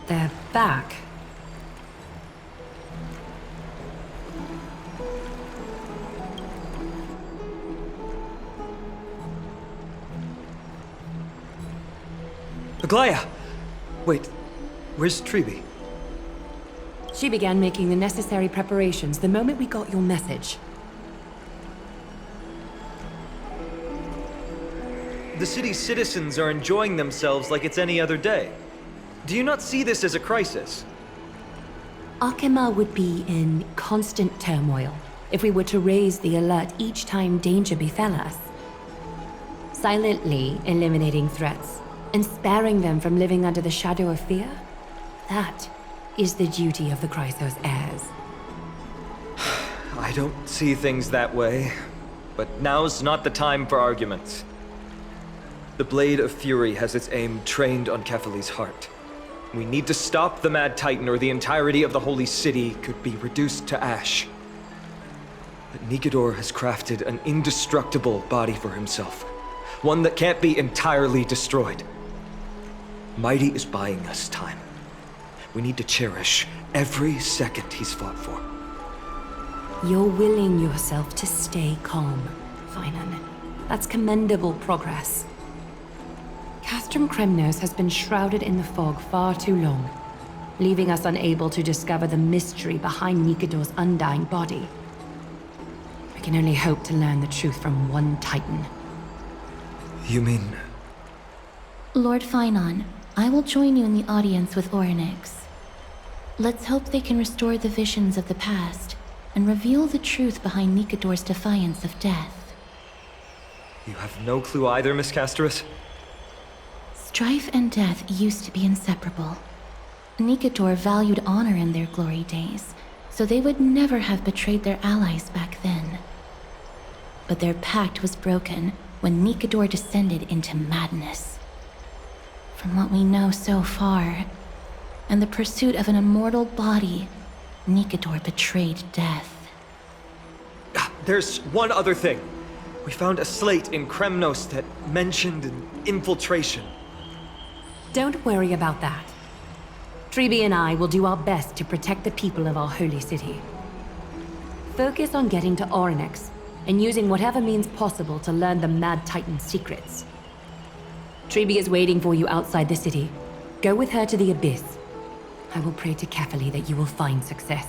They're back. Aglaya! Wait, where's Treeby? She began making the necessary preparations the moment we got your message. The city's citizens are enjoying themselves like it's any other day. Do you not see this as a crisis? Akema would be in constant turmoil if we were to raise the alert each time danger befell us. Silently eliminating threats and sparing them from living under the shadow of fear, that is the duty of the Chrysos heirs. I don't see things that way, but now's not the time for arguments. The Blade of Fury has its aim trained on Kefali's heart. We need to stop the Mad Titan or the entirety of the Holy City could be reduced to ash. But Nikedor has crafted an indestructible body for himself, one that can't be entirely destroyed. Mighty is buying us time. We need to cherish every second he's fought for. You're willing yourself to stay calm, Finan. That's commendable progress. Castrum Kremnos has been shrouded in the fog far too long, leaving us unable to discover the mystery behind Nikedor's undying body. We can only hope to learn the truth from one Titan. You mean... Lord Finon, I will join you in the audience with Orynyx. Let's hope they can restore the visions of the past and reveal the truth behind Nikedor's defiance of death. You have no clue either, Miss Casterus? Strife and death used to be inseparable. Nikedor valued honor in their glory days, so they would never have betrayed their allies back then. But their pact was broken when Nikedor descended into madness. From what we know so far, and the pursuit of an immortal body, Nikedor betrayed death. There's one other thing. We found a slate in Kremnos that mentioned an infiltration. Don't worry about that. Treeby and I will do our best to protect the people of our holy city. Focus on getting to Orynyx and using whatever means possible to learn the Mad Titan's secrets. Treeby is waiting for you outside the city. Go with her to the Abyss. I will pray to Kefali that you will find success.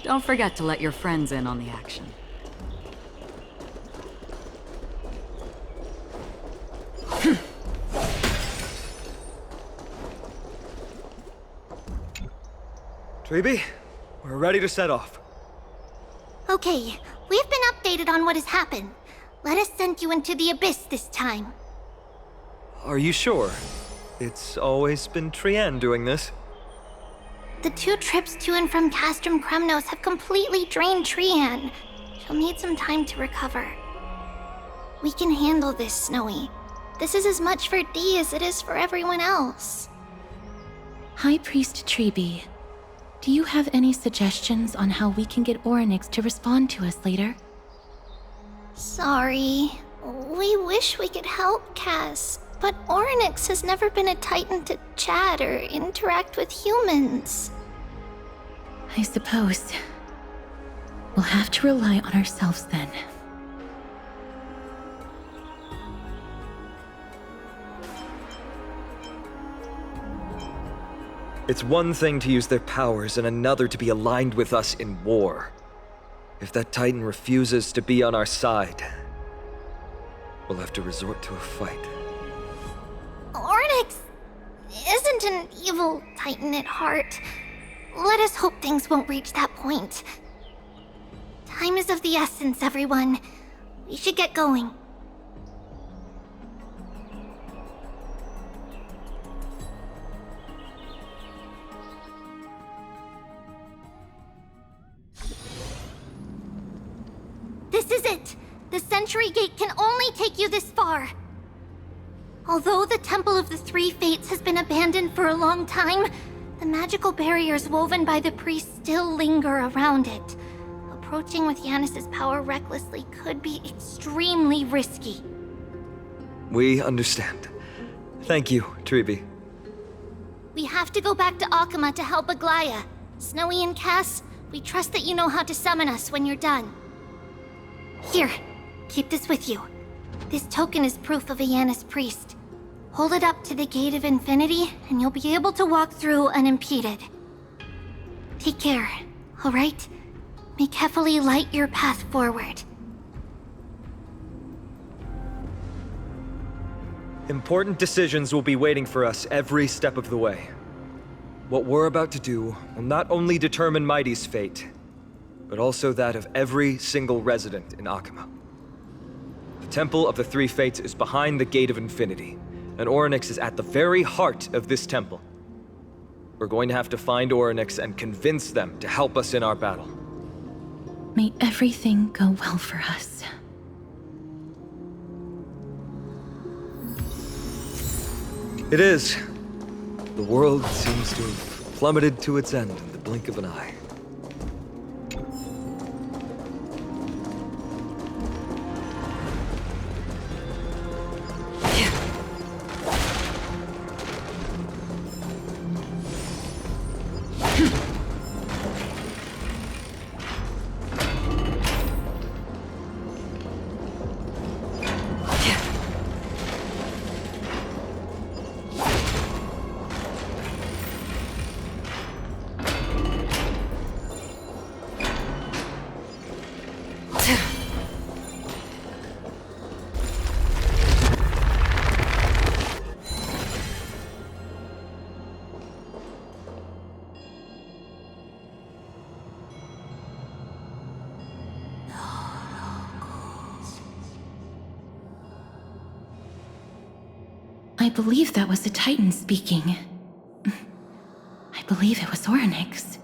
Don't forget to let your friends in on the action. Treeby, we're ready to set off. Okay, we've been updated on what has happened. Let us send you into the abyss this time. Are you sure? It's always been Trianne doing this. The 2 trips to and from Castrum Kremnos have completely drained Trianne. She'll need some time to recover. We can handle this, Snowy. This is as much for Dee as it is for everyone else. High Priest Treeby, do you have any suggestions on how we can get Orynyx to respond to us later? Sorry. We wish we could help, Cass, but Orynyx has never been a Titan to chat or interact with humans. I suppose. We'll have to rely on ourselves then. It's one thing to use their powers and another to be aligned with us in war. If that Titan refuses to be on our side, we'll have to resort to a fight. Orynyx isn't an evil Titan at heart. Let us hope things won't reach that point. Time is of the essence, everyone. We should get going. This is it! The Century Gate can only take you this far. Although the Temple of the Three Fates has been abandoned for a long time, the magical barriers woven by the priests still linger around it. Approaching with Yanis's power recklessly could be extremely risky. We understand. Thank you, Treeby. We have to go back to Akama to help Aglaya. Snowy and Cass, we trust that you know how to summon us when you're done. Here, keep this with you. This token is proof of a Yanis priest. Hold it up to the Gate of Infinity, and you'll be able to walk through unimpeded. Take care, alright? May Kefali light your path forward. Important decisions will be waiting for us every step of the way. What we're about to do will not only determine Mighty's fate, but also that of every single resident in Akama. The Temple of the Three Fates is behind the Gate of Infinity, and Orynyx is at the very heart of this temple. We're going to have to find Orynyx and convince them to help us in our battle. May everything go well for us. It is. The world seems to have plummeted to its end in the blink of an eye. I believe that was a Titan speaking. I believe it was Orynyx.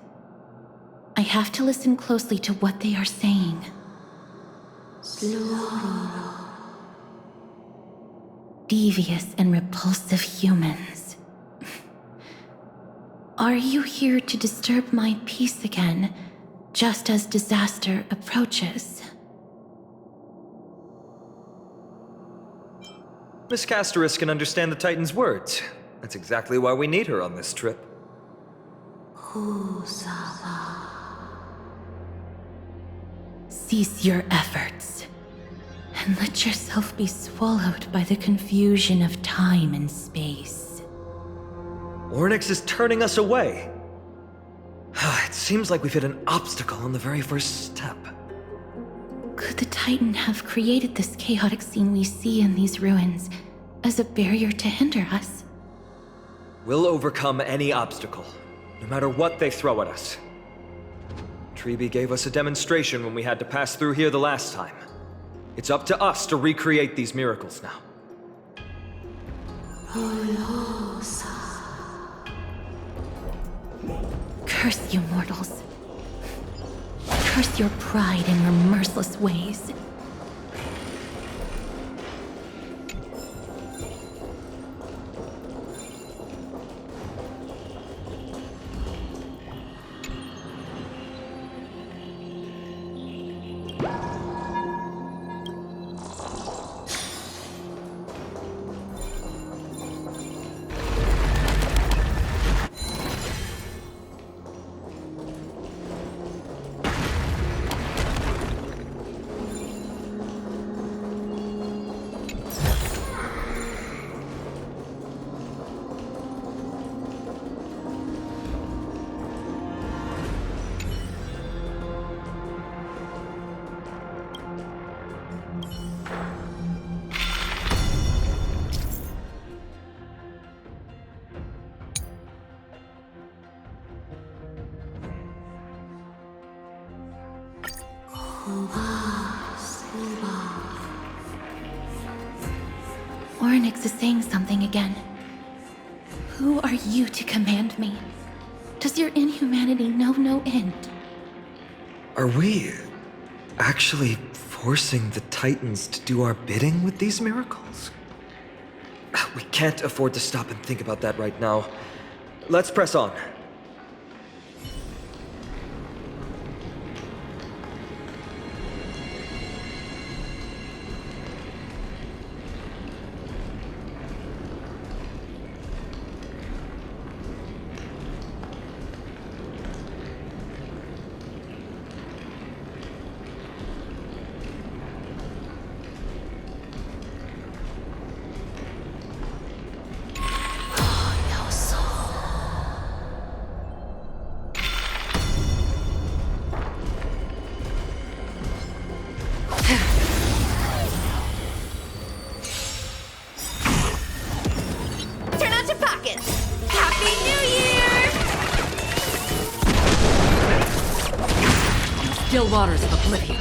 I have to listen closely to what they are saying. Devious and repulsive humans. Are you here to disturb my peace again, just as disaster approaches? Miss Castoris can understand the Titan's words. That's exactly why we need her on this trip. Cease your efforts, and let yourself be swallowed by the confusion of time and space. Ornyx is turning us away. It seems like we've hit an obstacle on the very first step. Could the Titan have created this chaotic scene we see in these ruins as a barrier to hinder us? We'll overcome any obstacle, no matter what they throw at us. Treeby gave us a demonstration when we had to pass through here the last time. It's up to us to recreate these miracles now. Curse you, mortals. Curse your pride and your merciless ways. Ornyx is saying something again. Who are you to command me? Does your inhumanity know no end? Are we actually forcing the Titans to do our bidding with these miracles? We can't afford to stop and think about that right now. Let's press on. Turn out your pockets! Happy New Year! Still waters of oblivion.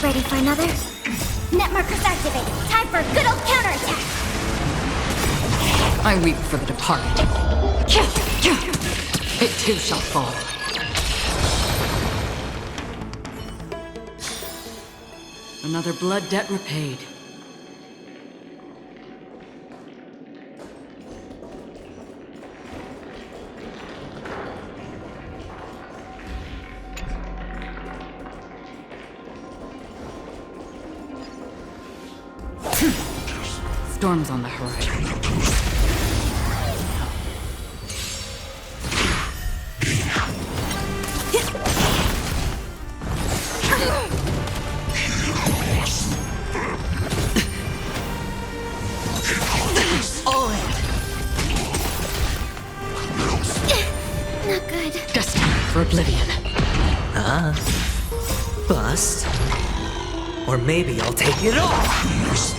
Ready for another? Net markers activated. Time for a good old counterattack! I weep for the departed. It too shall fall. Another blood debt repaid. Storms on the horizon. All in. Not good. Destined for oblivion. Bust. Or maybe I'll take it all.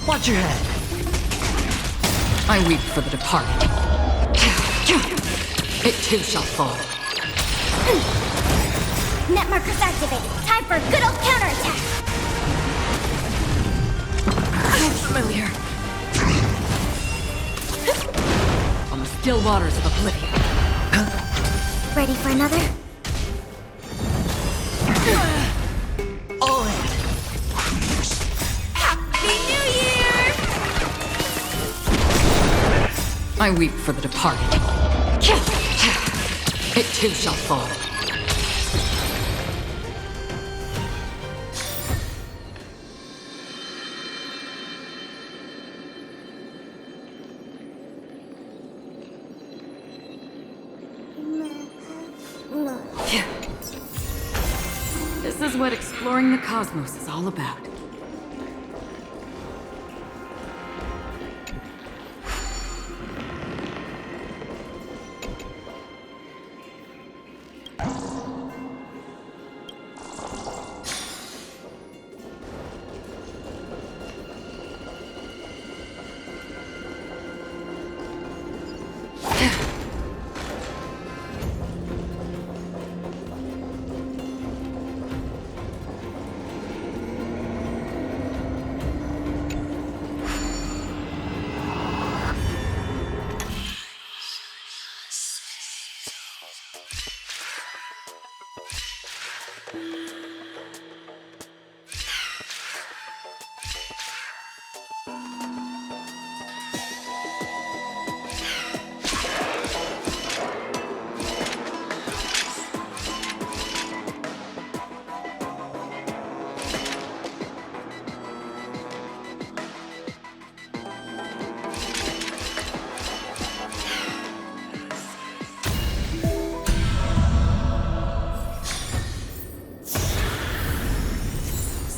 Watch your head. I weep for the departed. It too shall fall. Net markers activated. Time for a good old counterattack! Familiar. On the still waters of oblivion. Ready for another? All in. Happy New Year! I weep for the departed. It too shall fall. This is what exploring the cosmos is all about.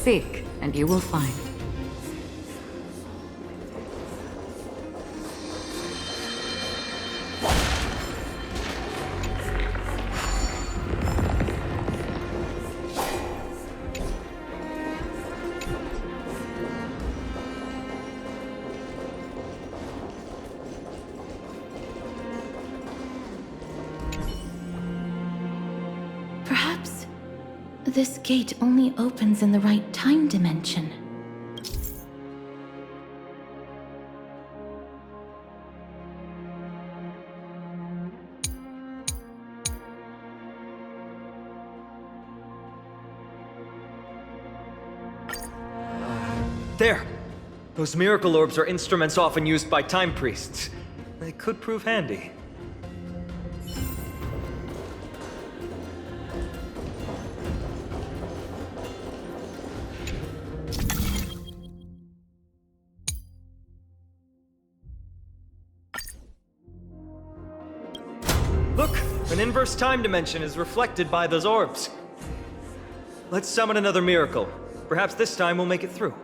Seek, and you will find. Perhaps this gate only opens in the right time dimension. There! Those miracle orbs are instruments often used by time priests. They could prove handy. Look! An inverse time dimension is reflected by those orbs. Let's summon another miracle. Perhaps this time we'll make it through.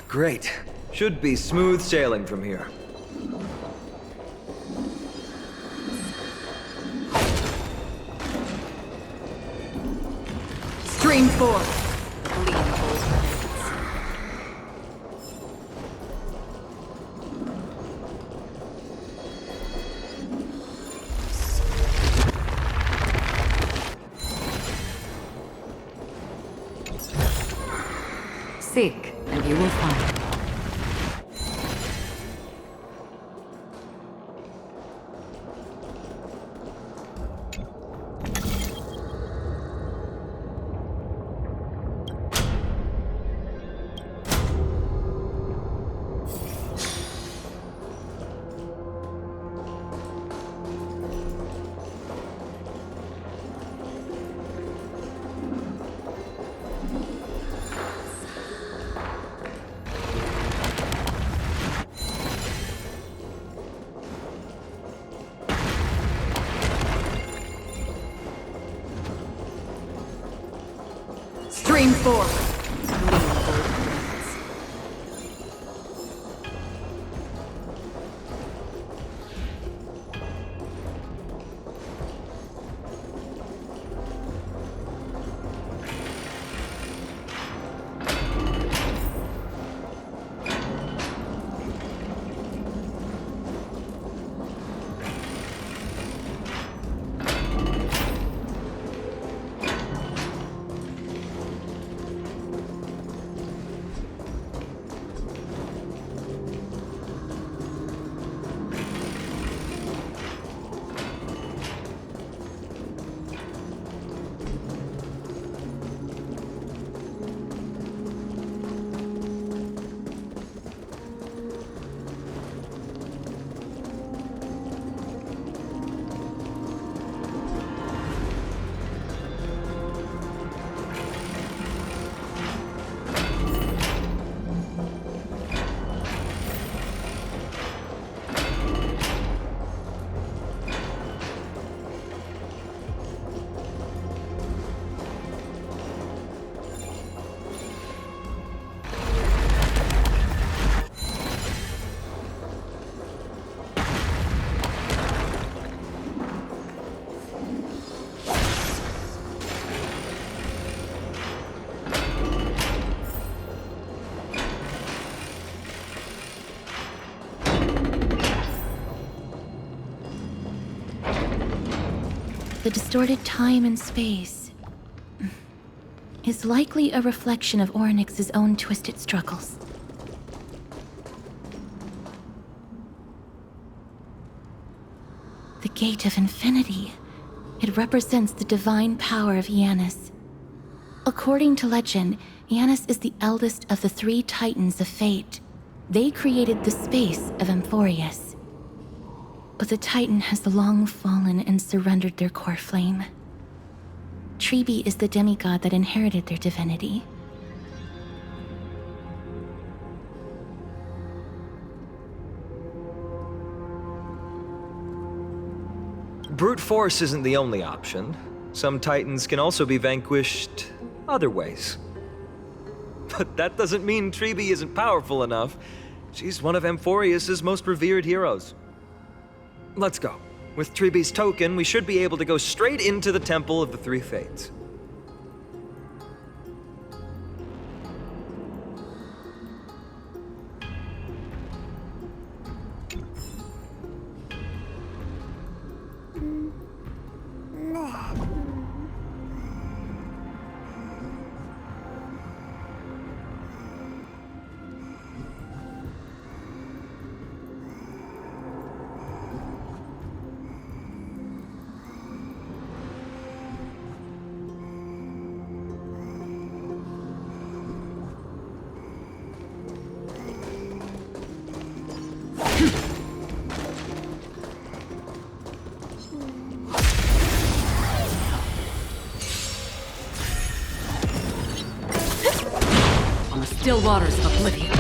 Great. Should be smooth sailing from here. Stream 4. Bleeding cold grenades. Seek, and you will find. Stream 4. Bleeding cold grenades. The distorted time and space is likely a reflection of Orynyx's own twisted struggles. The Gate of Infinity. It represents the divine power of Janus. According to legend, Janus is the eldest of the 3 Titans of Fate. They created the space of Amphorius. But the Titan has long fallen and surrendered their core flame. Tribi is the demigod that inherited their divinity. Brute force isn't the only option. Some Titans can also be vanquished other ways. But that doesn't mean Tribi isn't powerful enough. She's one of Amphorius' most revered heroes. Let's go. With Tribi's token, we should be able to go straight into the Temple of the Three Fates. Still waters of oblivion.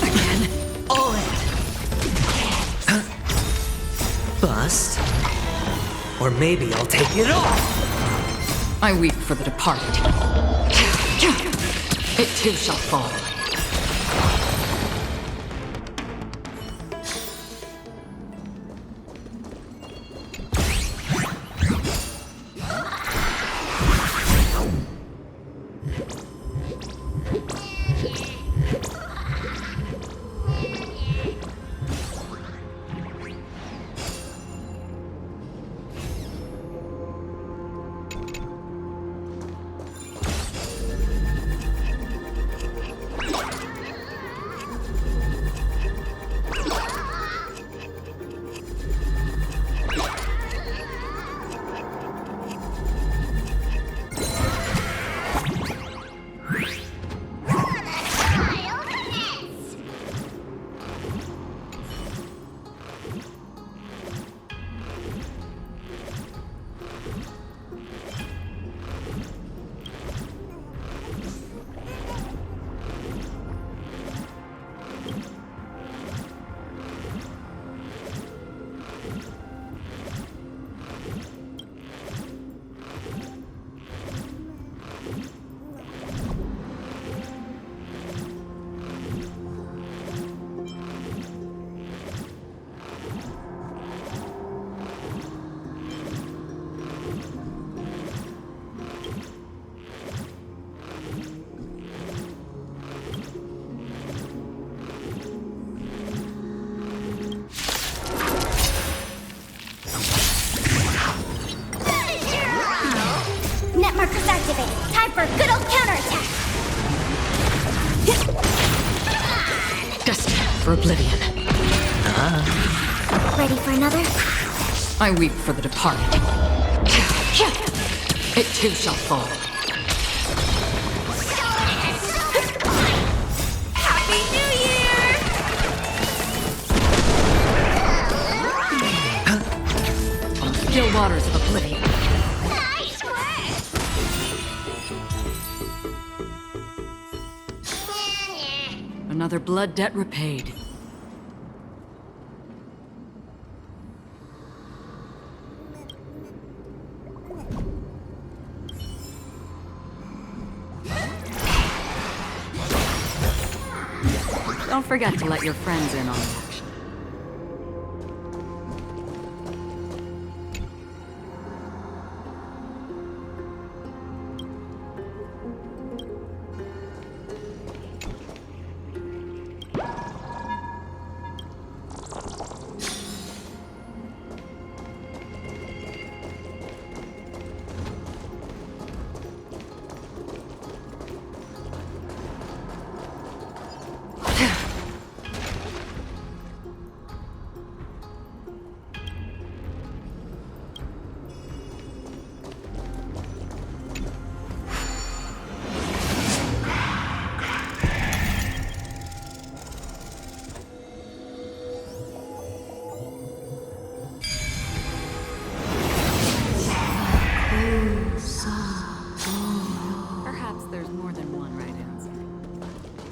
Again. All in. Bust. Or maybe I'll take it all. I weep for the departed. It too shall fall. Time for a good old counterattack! Destined for oblivion. Ready for another? I weep for the departed. It too shall fall. Happy New Year! On the still waters of oblivion. Nice work! Another blood debt repaid. Don't forget to let your friends in on the action.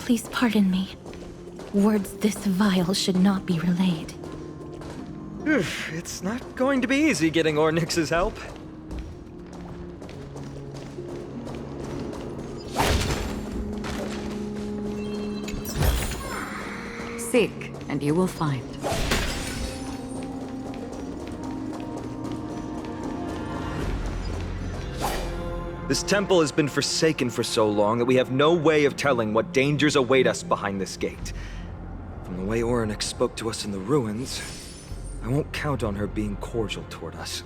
Please pardon me. Words this vile should not be relayed. It's not going to be easy getting Ornyx's help. Seek, and you will find. This temple has been forsaken for so long that we have no way of telling what dangers await us behind this gate. From the way Ornyx spoke to us in the ruins, I won't count on her being cordial toward us.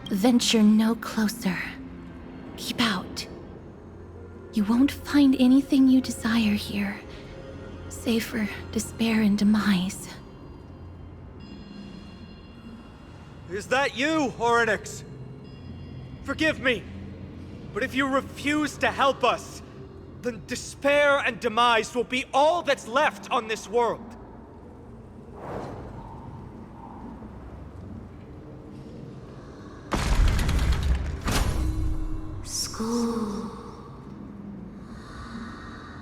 Venture no closer. Keep out. You won't find anything you desire here, save for despair and demise. Is that you, Ornyx? Forgive me, but if you refuse to help us, then despair and demise will be all that's left on this world. School.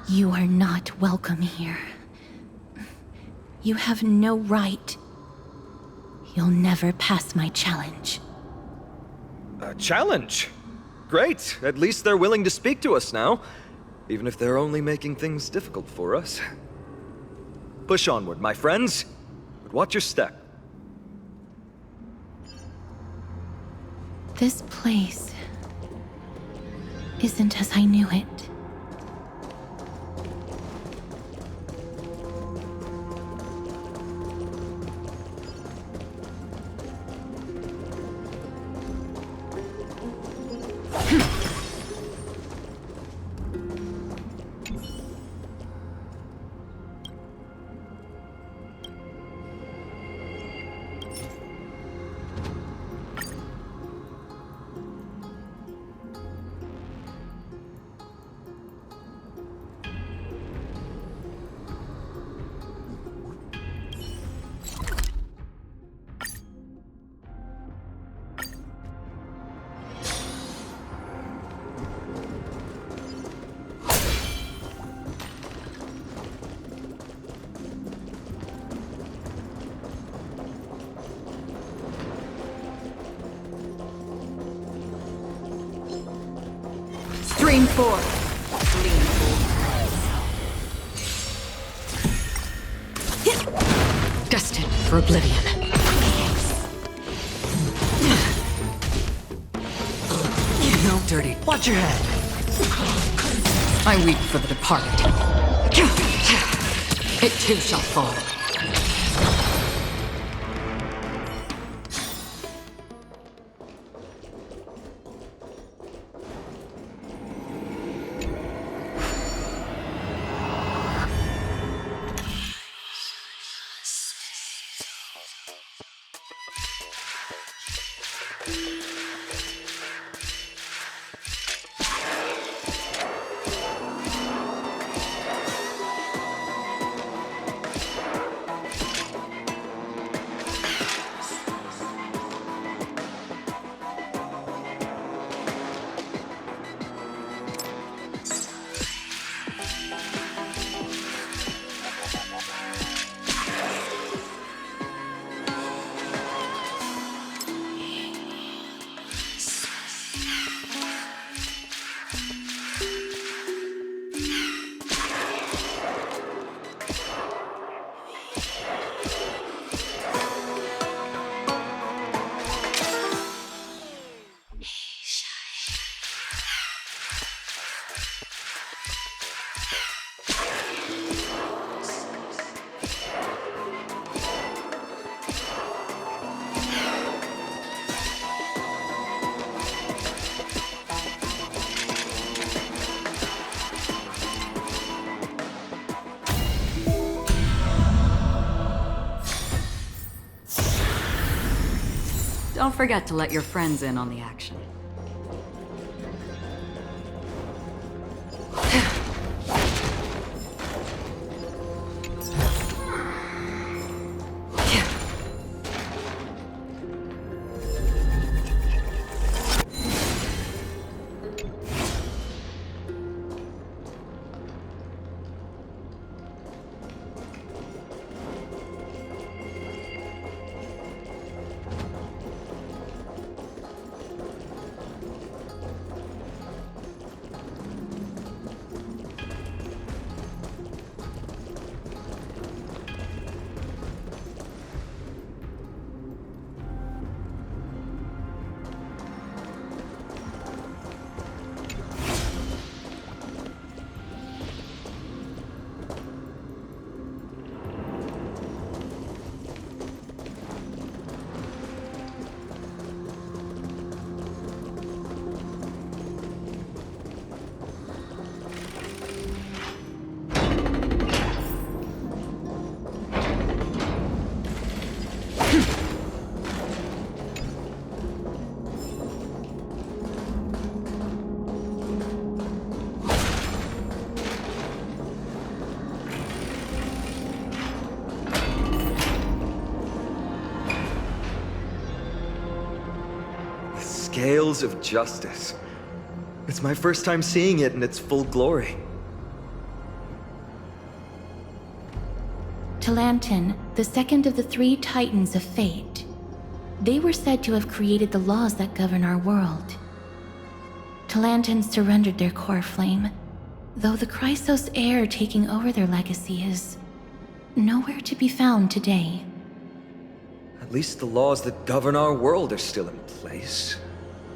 You are not welcome here. You have no right. You'll never pass my challenge. A challenge? Great. At least they're willing to speak to us now. Even if they're only making things difficult for us. Push onward, my friends. But watch your step. This place isn't as I knew it. Stream forth. Lean forward. Destined for oblivion. You know, Dirty. Watch your head. I weep for the departed. It too shall fall. Don't forget to let your friends in on the action. scales of justice. It's my first time seeing it in its full glory. Talantin, the second of the three Titans of Fate. They were said to have created the laws that govern our world. Talantin surrendered their core flame, though the Chrysos heir taking over their legacy is nowhere to be found today. At least the laws that govern our world are still in place.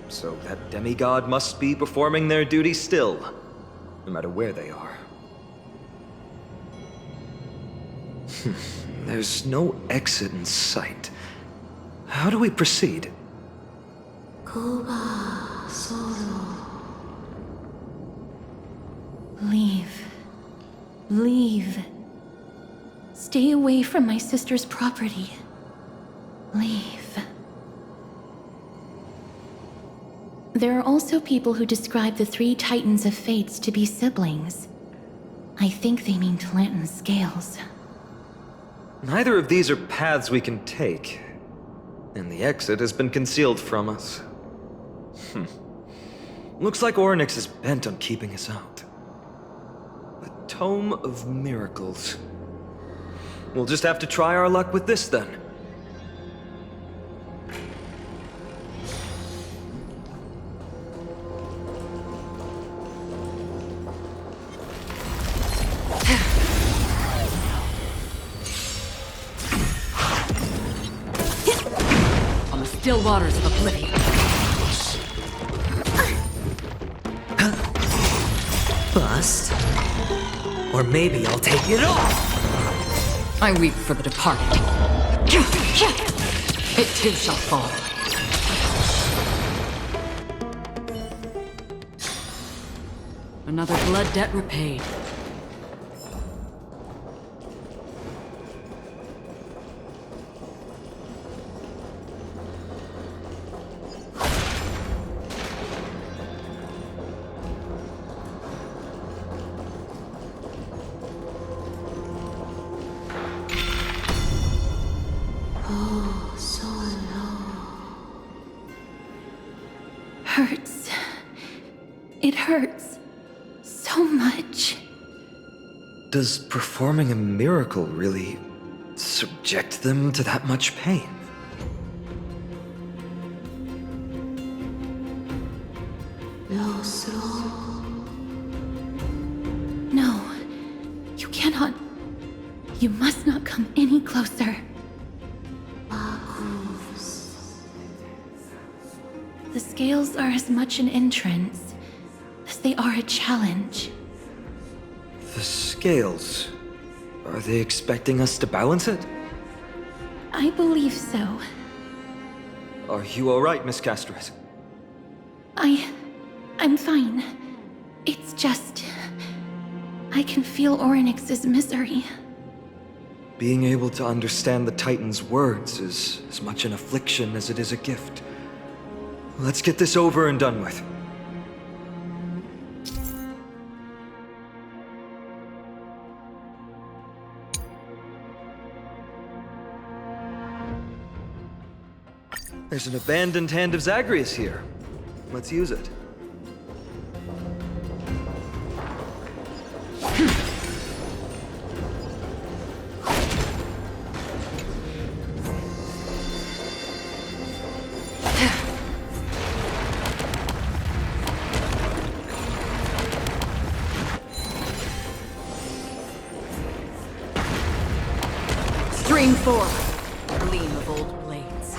So that demigod must be performing their duty still, no matter where they are. There's no exit in sight. How do we proceed? Leave. Leave. Stay away from my sister's property. Leave. There are also people who describe the three Titans of Fates to be siblings. I think they mean Talantin's scales. Neither of these are paths we can take, and the exit has been concealed from us. Looks like Orynyx is bent on keeping us out. The Tome of Miracles. We'll just have to try our luck with this then. On the still waters of oblivion. Bust. Or maybe I'll take it off! I weep for the departed. It too shall fall. Another blood debt repaid. Hurts. It hurts so much. Does performing a miracle really subject them to that much pain? No, you cannot. You must not come any closer. The scales are as much an entrance as they are a challenge. The scales. Are they expecting us to balance it? I believe so. Are you alright, Miss Castret? I'm fine. It's just... I can feel Orynyx's misery. Being able to understand the Titan's words is as much an affliction as it is a gift. Let's get this over and done with. There's an abandoned hand of Zagreus here. Let's use it. Stream forth, gleam of old blades.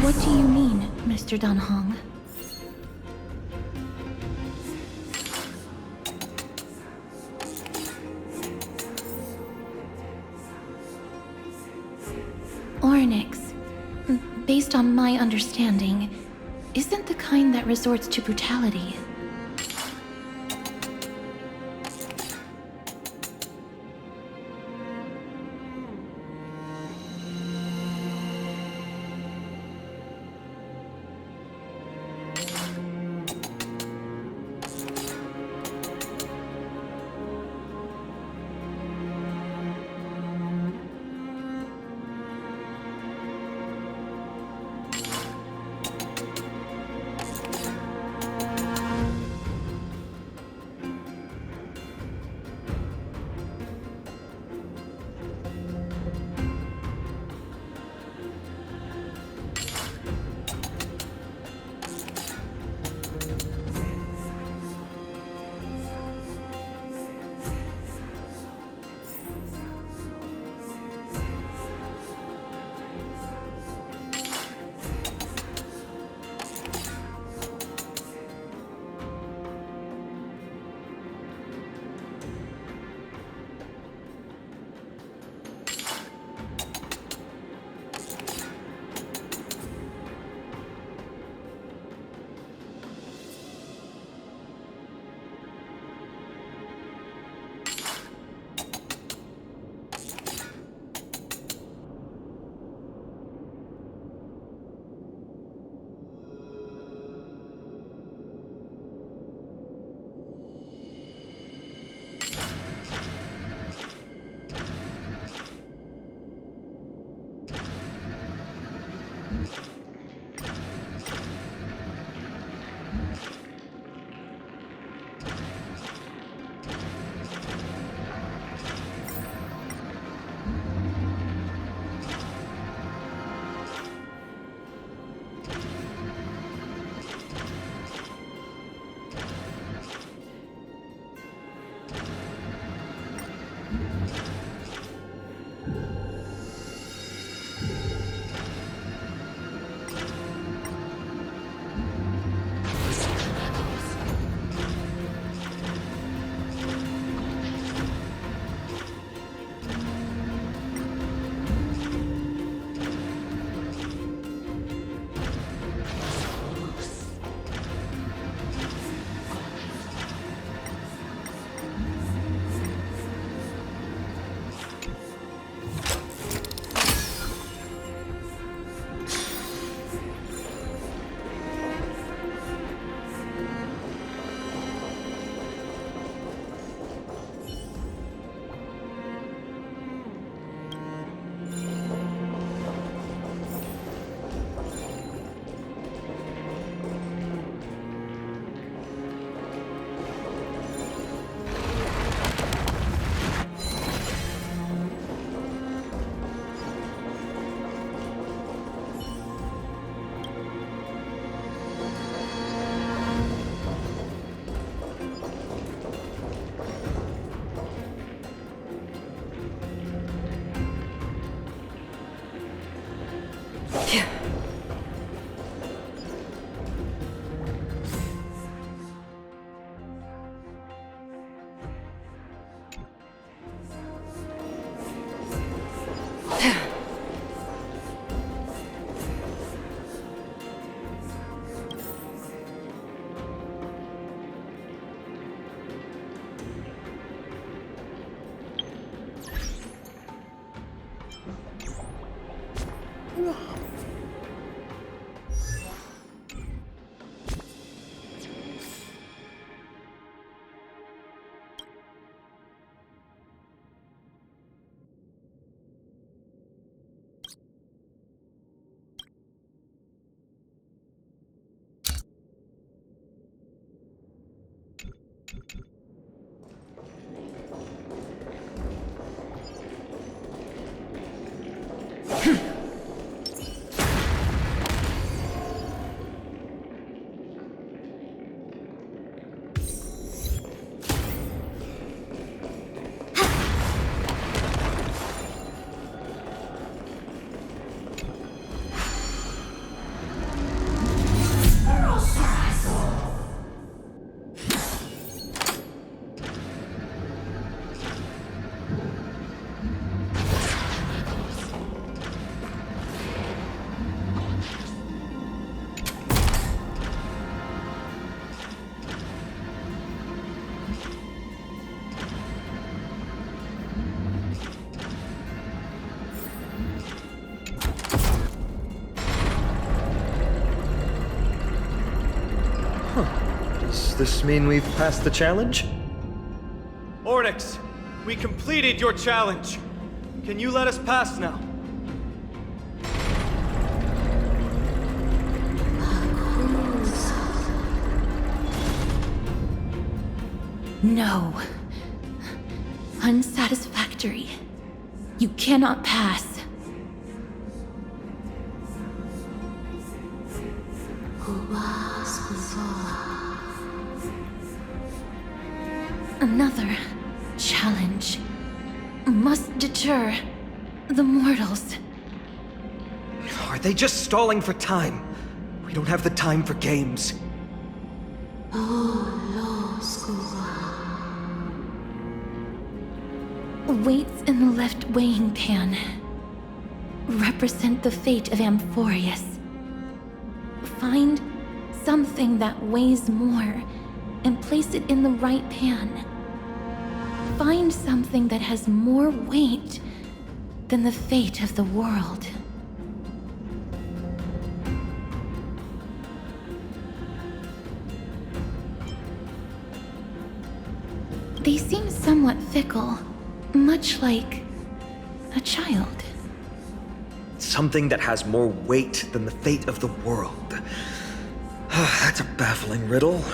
What do you mean, Mr. Dan Hong? Ornyx, based on my understanding, isn't the kind that resorts to brutality. Does this mean we've passed the challenge? Ornyx, we completed your challenge. Can you let us pass now? No. Unsatisfactory. You cannot pass. Another challenge must deter the mortals. Are they just stalling for time? We don't have the time for games. Weights in the left weighing pan represent the fate of Amphorius. Find something that weighs more and place it in the right pan. Find something that has more weight than the fate of the world. They seem somewhat fickle, much like a child. Something that has more weight than the fate of the world. That's a baffling riddle.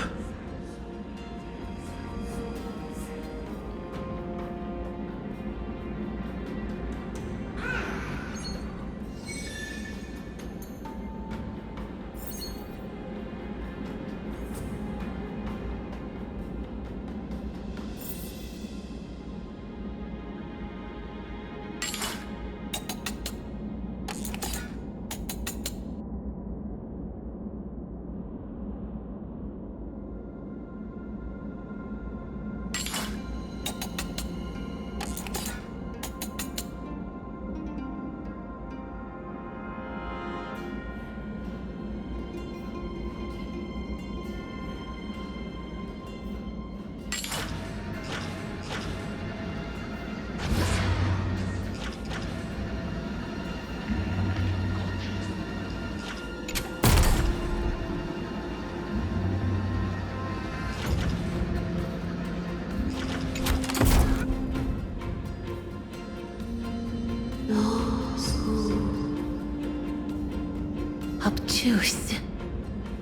Obtuse,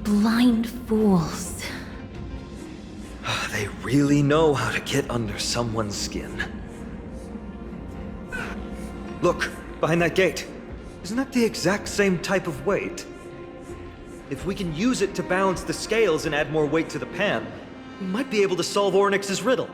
blind fools. They really know how to get under someone's skin. Look, behind that gate. Isn't that the exact same type of weight? If we can use it to balance the scales and add more weight to the pan, we might be able to solve Ornyx's riddle.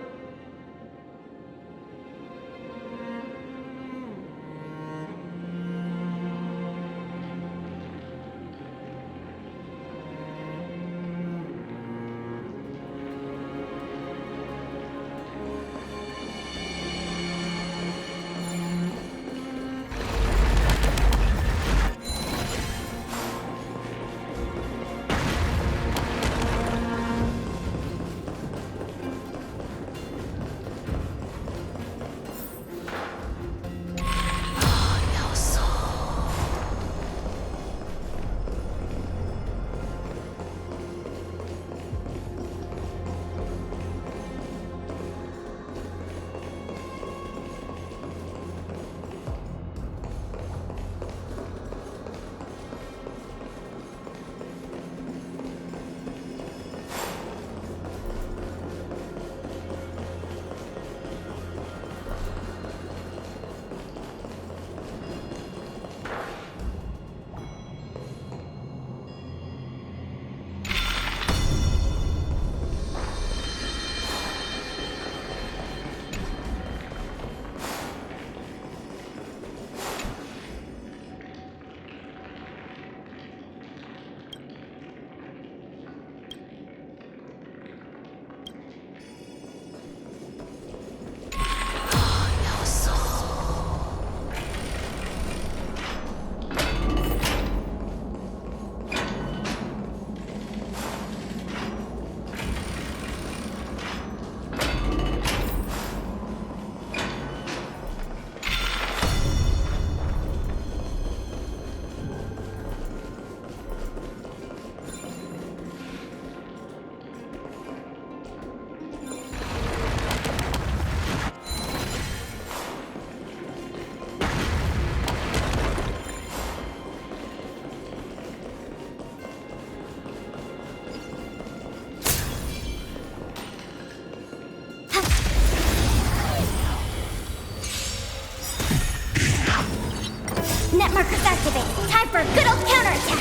Net markers activated. Time for a good old counterattack.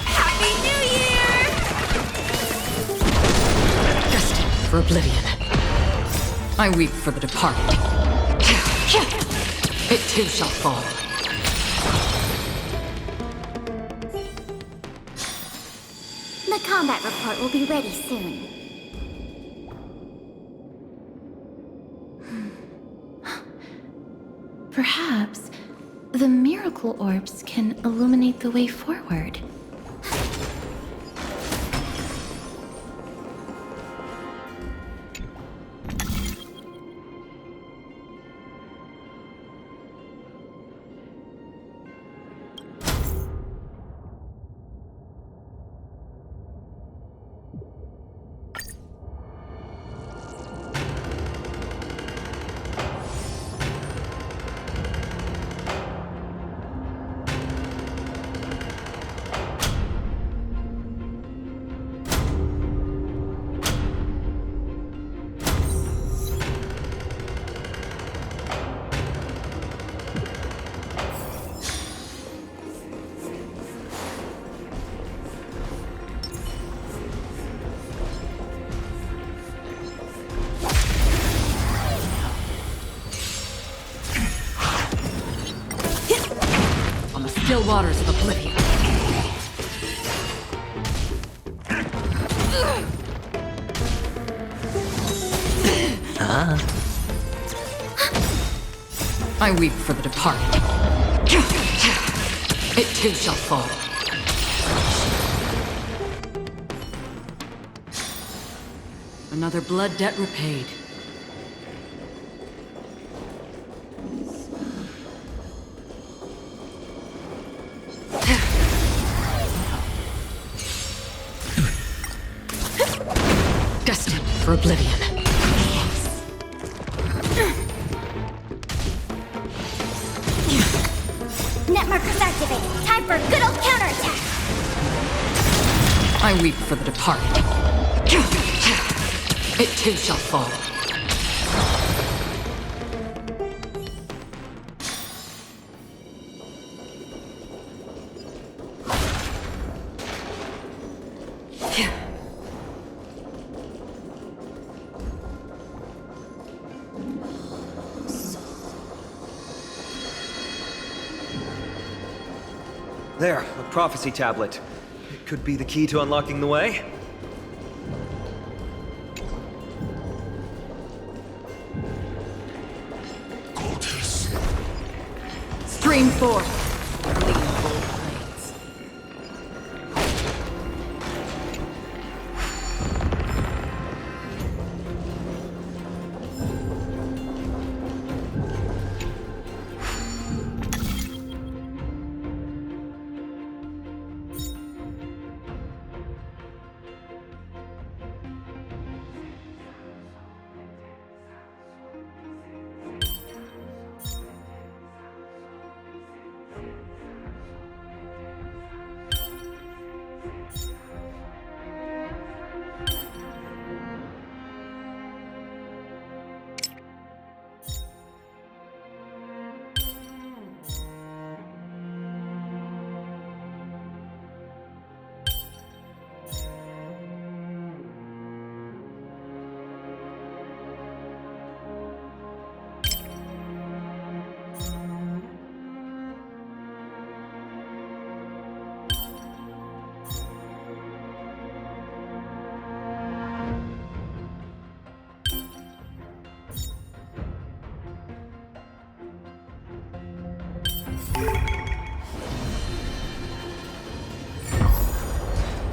Happy New Year! Destined for oblivion. I weep for the departed. It too shall fall. The combat report will be ready soon. Perhaps the miracle orbs can illuminate the way forward. Still waters of oblivion. I weep for the departed. It too shall fall. Another blood debt repaid. Destined for oblivion. Net markers activated. Time for a good old counterattack. I weep for the departed. It too shall fall. There, a prophecy tablet. It could be the key to unlocking the way. Stream forth. Lead bold blades.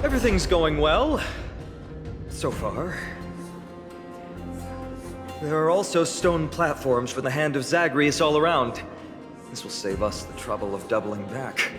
Everything's going well. So far. There are also stone platforms for the Hand of Zagreus all around. This will save us the trouble of doubling back.